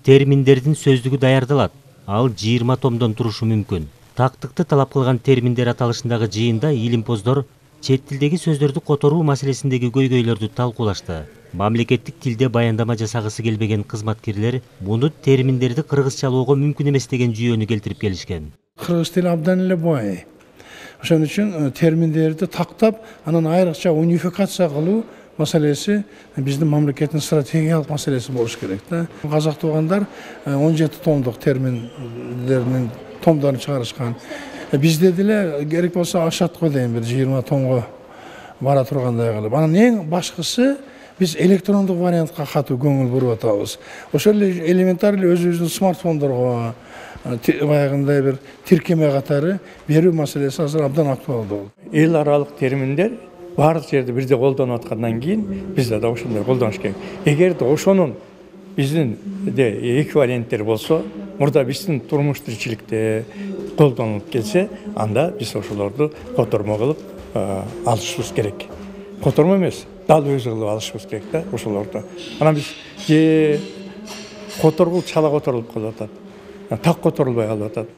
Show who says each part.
Speaker 1: терминдердин сөздүгү даярдалат. Ал 20 томдон турушу мүмкүн. Тактыкты талап кылган терминдер аталышындагы жыйында илимпоздор чет тилдеги сөздөрдү которуу маселесиндеги көйгөйлөрдү талкуулашты. Мамлекеттик тилде баяндама жасагысы келбеген кызматкерлер муну терминдерди кыргызчалоого мүмкүн эмес деген жүйөнү келтирип келишкен.
Speaker 2: Кыргыз тили абдан эле бай. Ошон үчүн терминдерди тактап, анан айрыкча унификация кылуу маселеси биздин мамлекеттин стратегиялык маселеси болуш керек да. Казак туугандар 17 томдук терминдердин томдорун чыгарышкан. Бизде деле керек болсо ашатко дейм бир 20 томго бара тургандай кылып. Анан эң башкысы биз электрондук вариантка катуу көңүл буруп атабыз. Ошол эле элементар эле өзүбүздүн смартфондорго баягындай бир тиркеме катары берүү маселеси азыр абдан актуалдуу.
Speaker 3: Эл аралык терминдер барлык жерде бирдей колдонуп аткандан кийин бизде да ошондой колдонуш керек. Эгерде ошонун биздин эквиваленттери болсо, мурда биздин турмуш тиричиликте колдонулуп келсе, анда биз ошолорду котормо кылып алышыбыз керек. Котормо эмес, дал өзү кылып алышыбыз керек да ошолорду. Анан биз же которгул чала которулуп калып атат. Так которулбай калып атат.